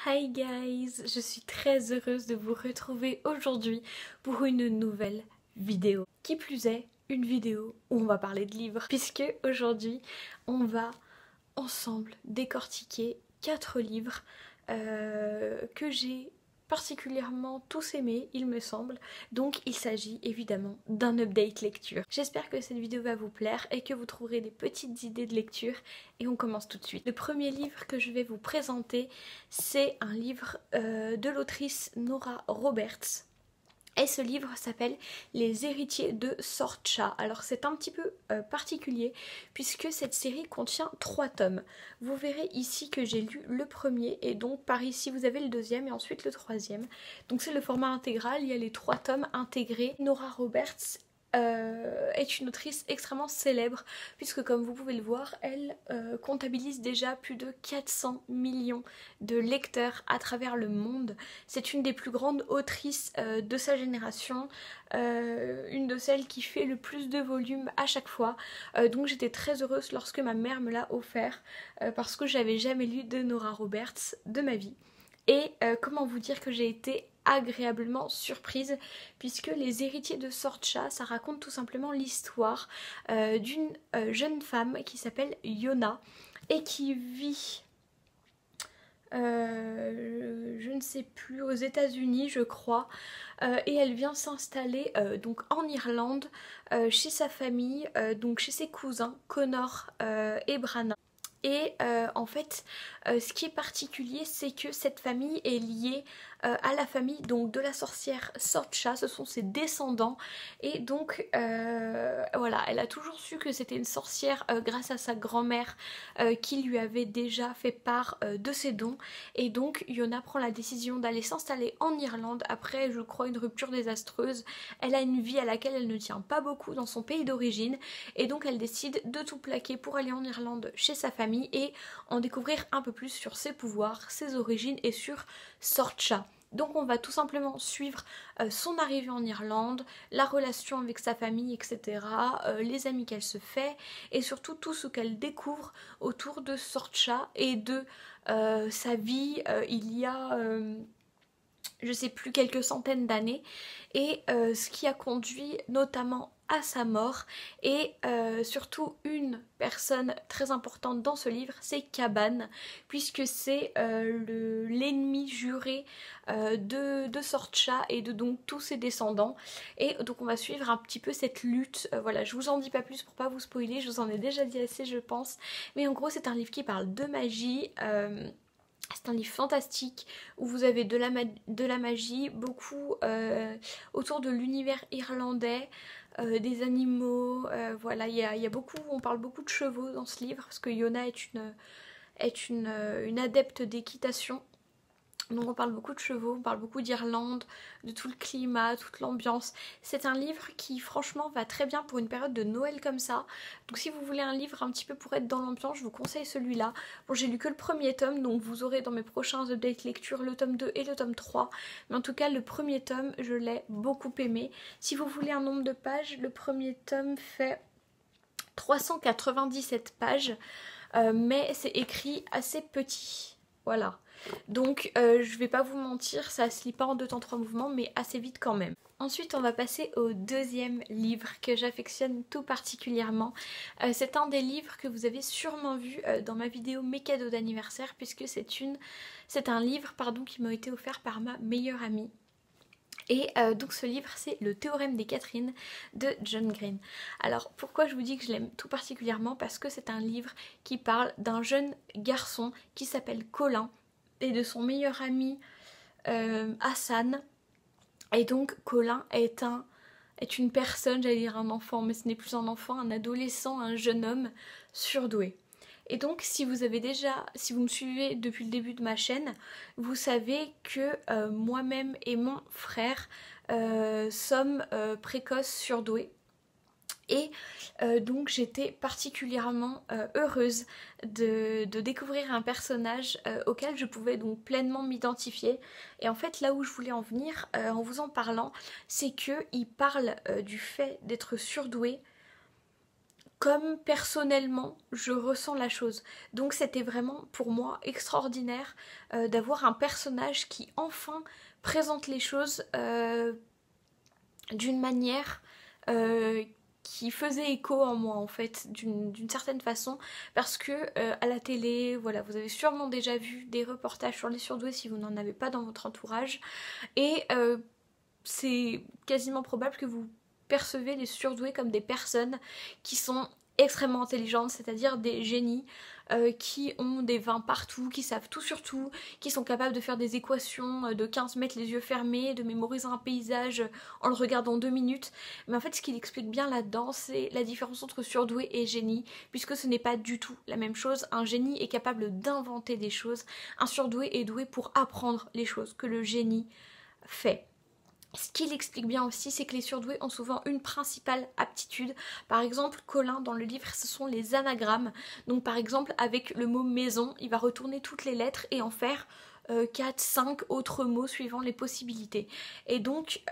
Hi guys, je suis très heureuse de vous retrouver aujourd'hui pour une nouvelle vidéo. Qui plus est, une vidéo où on va parler de livres, puisque aujourd'hui on va ensemble décortiquer 4 livres que j'ai particulièrement tous aimés, il me semble. Donc il s'agit évidemment d'un update lecture. J'espère que cette vidéo va vous plaire et que vous trouverez des petites idées de lecture, et on commence tout de suite. Le premier livre que je vais vous présenter, c'est un livre de l'autrice Nora Roberts. Et ce livre s'appelle Les héritiers de Sorcha. Alors c'est un petit peu particulier puisque cette série contient 3 tomes. Vous verrez ici que j'ai lu le premier et donc par ici vous avez le deuxième et ensuite le troisième. Donc c'est le format intégral, il y a les 3 tomes intégrés. Nora Roberts est une autrice extrêmement célèbre puisque comme vous pouvez le voir, elle comptabilise déjà plus de 400 millions de lecteurs à travers le monde. C'est une des plus grandes autrices de sa génération, une de celles qui fait le plus de volume à chaque fois. Donc j'étais très heureuse lorsque ma mère me l'a offert parce que j'avais jamais lu de Nora Roberts de ma vie. Et comment vous dire que j'ai été agréablement surprise puisque Les héritiers de Sorcha, ça raconte tout simplement l'histoire d'une jeune femme qui s'appelle Yona et qui vit je ne sais plus, aux États-Unis je crois, et elle vient s'installer donc en Irlande chez sa famille, donc chez ses cousins Connor et Branagh. Et en fait, ce qui est particulier, c'est que cette famille est liée à la famille donc de la sorcière Sorcha, ce sont ses descendants. Et donc voilà, elle a toujours su que c'était une sorcière grâce à sa grand-mère qui lui avait déjà fait part de ses dons. Et donc Yona prend la décision d'aller s'installer en Irlande après, je crois, une rupture désastreuse. Elle a une vie à laquelle elle ne tient pas beaucoup dans son pays d'origine, et donc elle décide de tout plaquer pour aller en Irlande chez sa famille et en découvrir un peu plus sur ses pouvoirs, ses origines et sur Sorcha. Donc on va tout simplement suivre son arrivée en Irlande, la relation avec sa famille, etc., les amis qu'elle se fait et surtout tout ce qu'elle découvre autour de Sorcha et de sa vie il y a je sais plus, quelques centaines d'années, et ce qui a conduit notamment à sa mort. Et surtout une personne très importante dans ce livre, c'est Caban, puisque c'est l'ennemi juré de Sorcha et de donc tous ses descendants. Et donc on va suivre un petit peu cette lutte. Voilà, je vous en dis pas plus pour pas vous spoiler, je vous en ai déjà dit assez je pense, mais en gros c'est un livre qui parle de magie. C'est un livre fantastique où vous avez de la magie, beaucoup autour de l'univers irlandais, des animaux, voilà, il y a beaucoup, on parle beaucoup de chevaux dans ce livre parce que Yona est une adepte d'équitation. Donc on parle beaucoup de chevaux, on parle beaucoup d'Irlande, de tout le climat, toute l'ambiance. C'est un livre qui franchement va très bien pour une période de Noël comme ça. Donc si vous voulez un livre un petit peu pour être dans l'ambiance, je vous conseille celui-là. Bon, j'ai lu que le premier tome, donc vous aurez dans mes prochains updates lecture le tome 2 et le tome 3. Mais en tout cas le premier tome, je l'ai beaucoup aimé. Si vous voulez un nombre de pages, le premier tome fait 397 pages, mais c'est écrit assez petit. Voilà. Donc je vais pas vous mentir, ça se lit pas en 2 temps 3 mouvements, mais assez vite quand même. Ensuite on va passer au deuxième livre que j'affectionne tout particulièrement. C'est un des livres que vous avez sûrement vu dans ma vidéo mes cadeaux d'anniversaire, puisque c'est un livre qui m'a été offert par ma meilleure amie. Et donc ce livre, c'est Le théorème des Catherines de John Green. Alors pourquoi je vous dis que je l'aime tout particulièrement? Parce que c'est un livre qui parle d'un jeune garçon qui s'appelle Colin et de son meilleur ami Hassan. Et donc Colin est une personne, j'allais dire un enfant, mais ce n'est plus un enfant, un adolescent, un jeune homme surdoué. Et donc si vous me suivez depuis le début de ma chaîne, vous savez que moi-même et mon frère sommes précoces surdoués. Et donc j'étais particulièrement heureuse de découvrir un personnage auquel je pouvais donc pleinement m'identifier. Et en fait là où je voulais en venir en vous en parlant, c'est qu'il parle du fait d'être surdoué comme personnellement je ressens la chose. Donc c'était vraiment pour moi extraordinaire d'avoir un personnage qui enfin présente les choses d'une manière qui faisait écho en moi en fait, d'une certaine façon, parce que à la télé, voilà, vous avez sûrement déjà vu des reportages sur les surdoués si vous n'en avez pas dans votre entourage, et c'est quasiment probable que vous percevez les surdoués comme des personnes qui sont extrêmement intelligentes, c'est-à-dire des génies qui ont des vins partout, qui savent tout sur tout, qui sont capables de faire des équations de 15 mètres les yeux fermés, de mémoriser un paysage en le regardant 2 minutes. Mais en fait, ce qu'il explique bien là-dedans, c'est la différence entre surdoué et génie, puisque ce n'est pas du tout la même chose. Un génie est capable d'inventer des choses, un surdoué est doué pour apprendre les choses que le génie fait. Ce qu'il explique bien aussi, c'est que les surdoués ont souvent une principale aptitude. Par exemple, Colin, dans le livre, ce sont les anagrammes. Donc par exemple, avec le mot maison, il va retourner toutes les lettres et en faire 4, 5 autres mots suivant les possibilités. Et donc,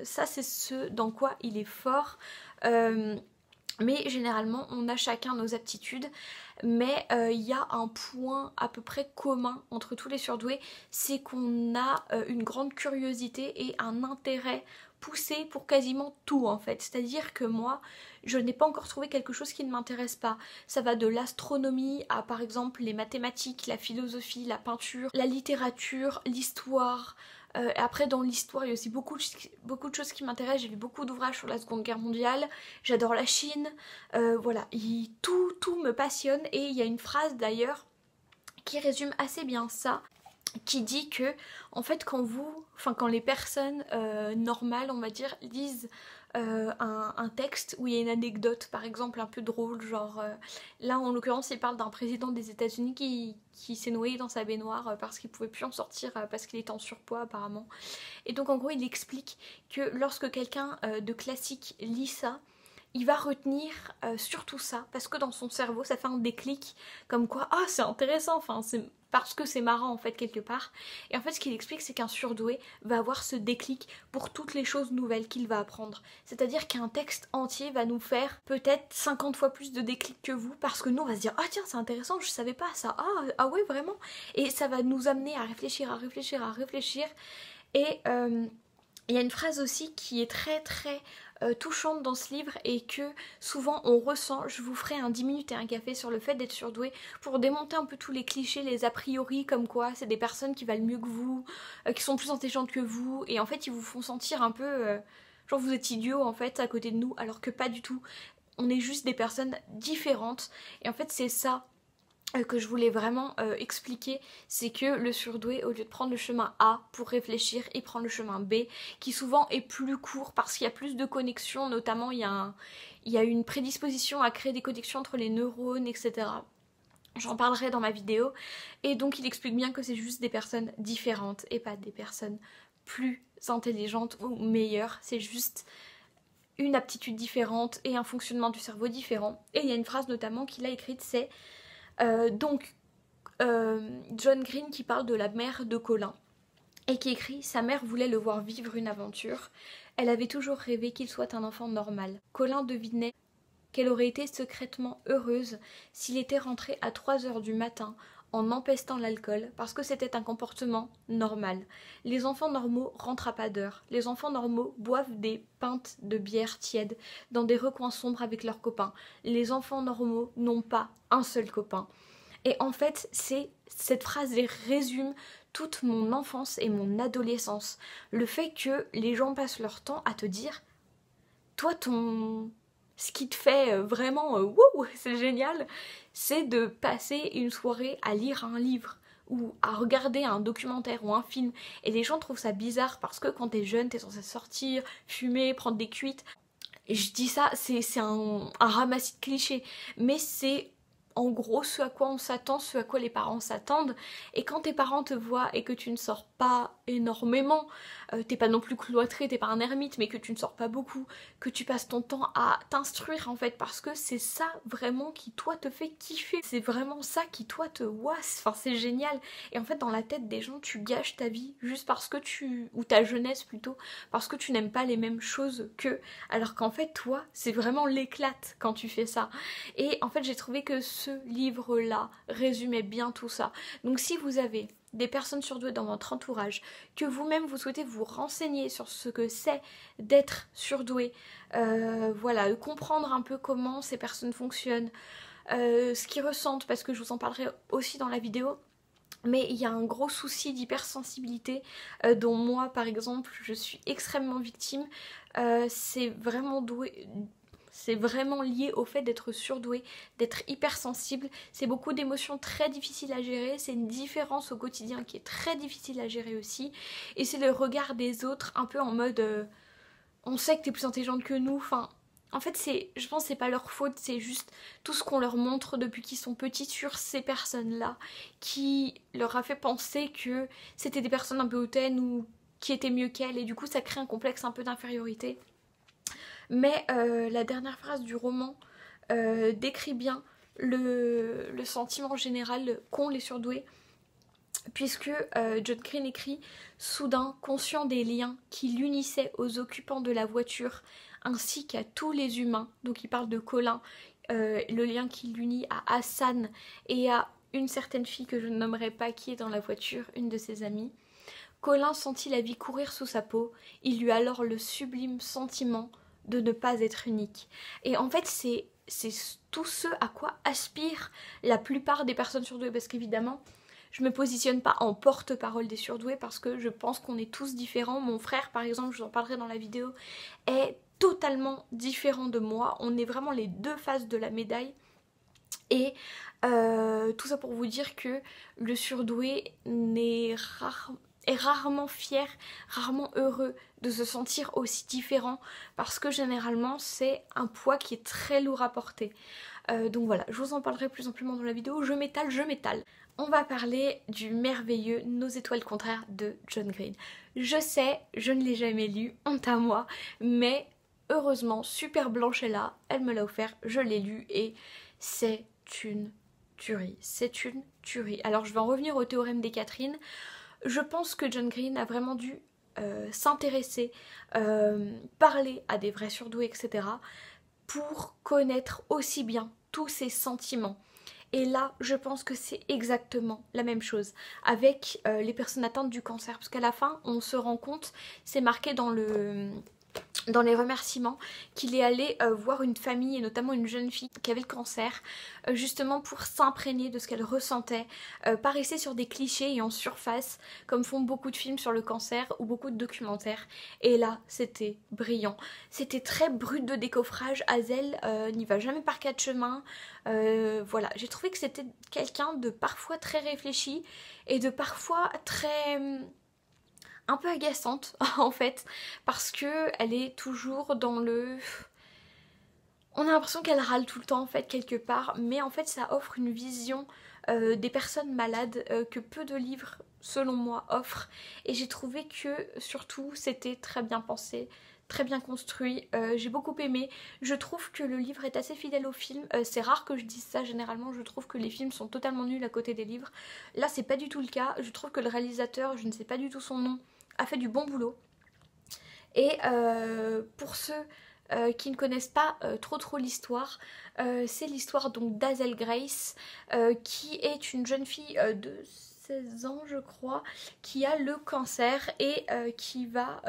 ça c'est ce dans quoi il est fort. Mais généralement, on a chacun nos aptitudes, mais il y a un point à peu près commun entre tous les surdoués, c'est qu'on a une grande curiosité et un intérêt poussé pour quasiment tout en fait. C'est-à-dire que moi, je n'ai pas encore trouvé quelque chose qui ne m'intéresse pas. Ça va de l'astronomie à par exemple les mathématiques, la philosophie, la peinture, la littérature, l'histoire. Après dans l'histoire il y a aussi beaucoup de choses qui m'intéressent, j'ai lu beaucoup d'ouvrages sur la Seconde Guerre mondiale, j'adore la Chine, voilà, tout me passionne et il y a une phrase d'ailleurs qui résume assez bien ça, qui dit que en fait quand les personnes normales on va dire lisent un texte où il y a une anecdote par exemple un peu drôle, genre là en l'occurrence il parle d'un président des États-Unis qui s'est noyé dans sa baignoire parce qu'il pouvait plus en sortir parce qu'il était en surpoids apparemment, et donc en gros il explique que lorsque quelqu'un de classique lit ça, il va retenir surtout ça, parce que dans son cerveau ça fait un déclic, comme quoi ah c'est intéressant, enfin c'est parce que c'est marrant en fait quelque part. Et en fait ce qu'il explique c'est qu'un surdoué va avoir ce déclic pour toutes les choses nouvelles qu'il va apprendre. C'est-à-dire qu'un texte entier va nous faire peut-être 50 fois plus de déclic que vous, parce que nous on va se dire ah tiens c'est intéressant, je savais pas ça, ah ouais vraiment. Et ça va nous amener à réfléchir, à réfléchir, à réfléchir. Et il y a une phrase aussi qui est très très touchante dans ce livre et que souvent on ressent. Je vous ferai un 10 minutes et un café sur le fait d'être surdoué pour démonter un peu tous les clichés, les a priori comme quoi c'est des personnes qui valent mieux que vous, qui sont plus intelligentes que vous, et en fait ils vous font sentir un peu genre vous êtes idiots en fait à côté de nous, alors que pas du tout. On est juste des personnes différentes et en fait c'est ça que je voulais vraiment expliquer, c'est que le surdoué, au lieu de prendre le chemin A pour réfléchir, il prend le chemin B, qui souvent est plus court parce qu'il y a plus de connexions, notamment il y a une prédisposition à créer des connexions entre les neurones, etc. J'en parlerai dans ma vidéo, et donc il explique bien que c'est juste des personnes différentes et pas des personnes plus intelligentes ou meilleures, c'est juste une aptitude différente et un fonctionnement du cerveau différent. Et il y a une phrase notamment qu'il a écrite, c'est John Green qui parle de la mère de Colin et qui écrit: sa mère voulait le voir vivre une aventure. Elle avait toujours rêvé qu'il soit un enfant normal. Colin devinait qu'elle aurait été secrètement heureuse s'il était rentré à 3 heures du matin en empestant l'alcool, parce que c'était un comportement normal. Les enfants normaux rentrent à pas d'heure. Les enfants normaux boivent des pintes de bière tiède dans des recoins sombres avec leurs copains. Les enfants normaux n'ont pas un seul copain. Et en fait, cette phrase résume toute mon enfance et mon adolescence. Le fait que les gens passent leur temps à te dire « Toi, ce qui te fait vraiment wouh, c'est génial, c'est de passer une soirée à lire un livre ou à regarder un documentaire ou un film. » Et les gens trouvent ça bizarre parce que quand t'es jeune, t'es censé sortir, fumer, prendre des cuites. Et je dis ça, c'est un ramassis de clichés, mais c'est en gros ce à quoi on s'attend, ce à quoi les parents s'attendent. Et quand tes parents te voient et que tu ne sors pas énormément, t'es pas non plus cloîtré, t'es pas un ermite, mais que tu ne sors pas beaucoup, que tu passes ton temps à t'instruire en fait, parce que c'est ça vraiment qui toi te fait kiffer, c'est vraiment ça qui toi te wasse, enfin c'est génial. Et en fait dans la tête des gens tu gâches ta vie juste parce que ou ta jeunesse plutôt, parce que tu n'aimes pas les mêmes choses qu'eux, alors qu'en fait toi c'est vraiment l'éclate quand tu fais ça. Et en fait j'ai trouvé que ce livre là résumait bien tout ça. Donc si vous avez des personnes surdouées dans votre entourage, que vous-même vous souhaitez vous renseigner sur ce que c'est d'être surdoué, voilà, comprendre un peu comment ces personnes fonctionnent, ce qu'ils ressentent, parce que je vous en parlerai aussi dans la vidéo. Mais il y a un gros souci d'hypersensibilité dont moi par exemple je suis extrêmement victime. C'est vraiment lié au fait d'être surdoué, d'être hypersensible. C'est beaucoup d'émotions très difficiles à gérer, c'est une différence au quotidien qui est très difficile à gérer aussi. Et c'est le regard des autres un peu en mode on sait que t'es plus intelligente que nous, enfin... En fait, je pense que c'est pas leur faute, c'est juste tout ce qu'on leur montre depuis qu'ils sont petits sur ces personnes-là qui leur a fait penser que c'était des personnes un peu hautaines ou qui étaient mieux qu'elles, et du coup ça crée un complexe un peu d'infériorité. Mais la dernière phrase du roman décrit bien le sentiment général qu'ont les surdoués, puisque John Green écrit « Soudain, conscient des liens qui l'unissaient aux occupants de la voiture ainsi qu'à tous les humains », donc il parle de Colin, le lien qui l'unit à Hassan et à une certaine fille que je ne nommerai pas qui est dans la voiture, une de ses amies. Colin sentit la vie courir sous sa peau, il eut alors le sublime sentiment de ne pas être unique. Et en fait c'est tout ce à quoi aspirent la plupart des personnes surdouées, parce qu'évidemment je me positionne pas en porte-parole des surdoués parce que je pense qu'on est tous différents. Mon frère par exemple, je vous en parlerai dans la vidéo, est totalement différent de moi. On est vraiment les deux faces de la médaille. Et tout ça pour vous dire que le surdoué est rarement fier, rarement heureux de se sentir aussi différent, parce que généralement c'est un poids qui est très lourd à porter. Donc voilà, je vous en parlerai plus amplement dans la vidéo. Je m'étale. On va parler du merveilleux Nos étoiles contraires de John Green. Je sais, je ne l'ai jamais lu, honte à moi, mais heureusement, Super Blanche est là, elle me l'a offert, je l'ai lu et c'est une tuerie. C'est une tuerie. Alors je vais en revenir au théorème des Catherine. Je pense que John Green a vraiment dû s'intéresser, parler à des vrais surdoués, etc. pour connaître aussi bien tous ces sentiments. Et là, je pense que c'est exactement la même chose avec les personnes atteintes du cancer. Parce qu'à la fin, on se rend compte, c'est marqué dans les remerciements, qu'il est allé voir une famille et notamment une jeune fille qui avait le cancer, justement pour s'imprégner de ce qu'elle ressentait, pas rester sur des clichés et en surface comme font beaucoup de films sur le cancer ou beaucoup de documentaires. Et là c'était brillant, c'était très brut de décoffrage. Hazel n'y va jamais par quatre chemins. Voilà, j'ai trouvé que c'était quelqu'un de parfois très réfléchi et de parfois très... un peu agaçante en fait, parce que elle est toujours dans le... On a l'impression qu'elle râle tout le temps en fait quelque part, mais en fait ça offre une vision des personnes malades que peu de livres selon moi offrent, et j'ai trouvé que surtout c'était très bien pensé, très bien construit, j'ai beaucoup aimé. Je trouve que le livre est assez fidèle au film, c'est rare que je dise ça, généralement je trouve que les films sont totalement nuls à côté des livres. Là c'est pas du tout le cas, je trouve que le réalisateur, je ne sais pas du tout son nom, a fait du bon boulot. Et pour ceux qui ne connaissent pas trop l'histoire, c'est l'histoire donc d'Hazel Grace, qui est une jeune fille de 16 ans je crois, qui a le cancer et qui va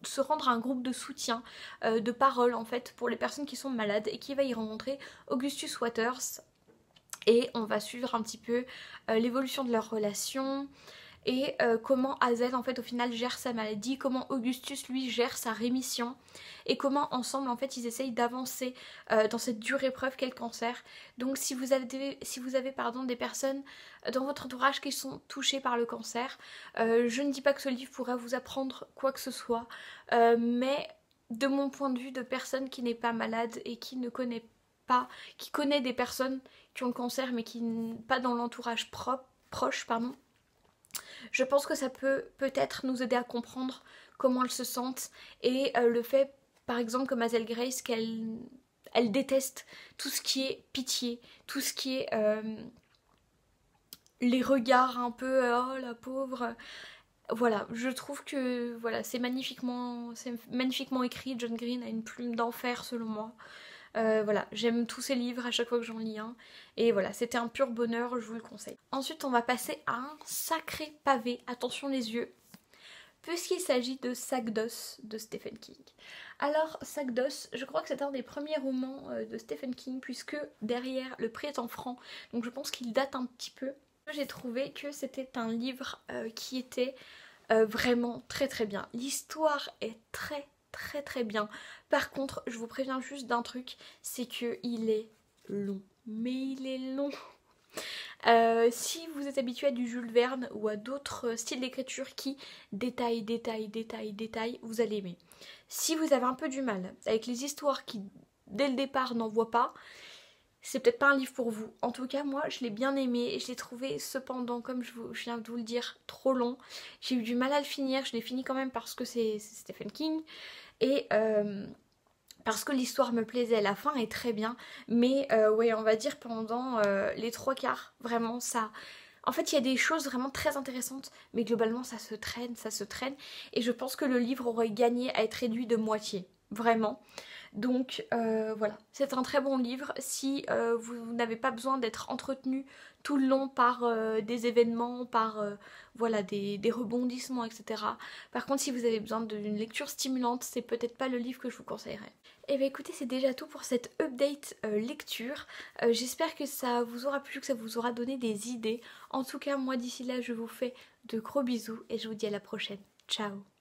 se rendre à un groupe de soutien, de parole en fait pour les personnes qui sont malades, et qui va y rencontrer Augustus Waters, et on va suivre un petit peu l'évolution de leur relation, et comment Hazel en fait au final gère sa maladie, comment Augustus lui gère sa rémission, et comment ensemble en fait ils essayent d'avancer dans cette dure épreuve qu'est le cancer. Donc si vous avez des personnes dans votre entourage qui sont touchées par le cancer, je ne dis pas que ce livre pourra vous apprendre quoi que ce soit, mais de mon point de vue de personne qui n'est pas malade et qui ne connaît pas, qui connaît des personnes qui ont le cancer mais qui pas dans l'entourage proche, pardon. Je pense que ça peut peut-être nous aider à comprendre comment elles se sentent et le fait par exemple que Mademoiselle Grace elle déteste tout ce qui est pitié, tout ce qui est les regards un peu oh la pauvre. Voilà, je trouve que voilà, c'est magnifiquement écrit. John Green a une plume d'enfer selon moi. Voilà, j'aime tous ces livres à chaque fois que j'en lis un. Et voilà, c'était un pur bonheur, je vous le conseille. Ensuite, on va passer à un sacré pavé. Attention les yeux. Puisqu'il s'agit de Sac d'os de Stephen King. Alors, Sac d'os, je crois que c'est un des premiers romans de Stephen King, puisque derrière, le prix est en francs. Donc je pense qu'il date un petit peu. J'ai trouvé que c'était un livre qui était vraiment très très bien. L'histoire est très bien. Par contre, je vous préviens juste d'un truc, c'est que il est long. Mais il est long. Si vous êtes habitué à du Jules Verne ou à d'autres styles d'écriture qui détaillent, vous allez aimer. Si vous avez un peu du mal avec les histoires qui, dès le départ, n'en voient pas, c'est peut-être pas un livre pour vous. En tout cas, moi, je l'ai bien aimé et je l'ai trouvé cependant, comme je viens de vous le dire, trop long. J'ai eu du mal à le finir, je l'ai fini quand même parce que c'est Stephen King et parce que l'histoire me plaisait. La fin est très bien, mais ouais, on va dire pendant les 3/4, vraiment ça... En fait, il y a des choses vraiment très intéressantes, mais globalement, ça se traîne, et je pense que le livre aurait gagné à être réduit de moitié, vraiment. Donc voilà, c'est un très bon livre si vous n'avez pas besoin d'être entretenu tout le long par des événements, par voilà, des rebondissements, etc. Par contre, si vous avez besoin d'une lecture stimulante, c'est peut-être pas le livre que je vous conseillerais. Et bien écoutez, c'est déjà tout pour cette update lecture. J'espère que ça vous aura plu, que ça vous aura donné des idées. En tout cas, moi d'ici là, je vous fais de gros bisous et je vous dis à la prochaine. Ciao!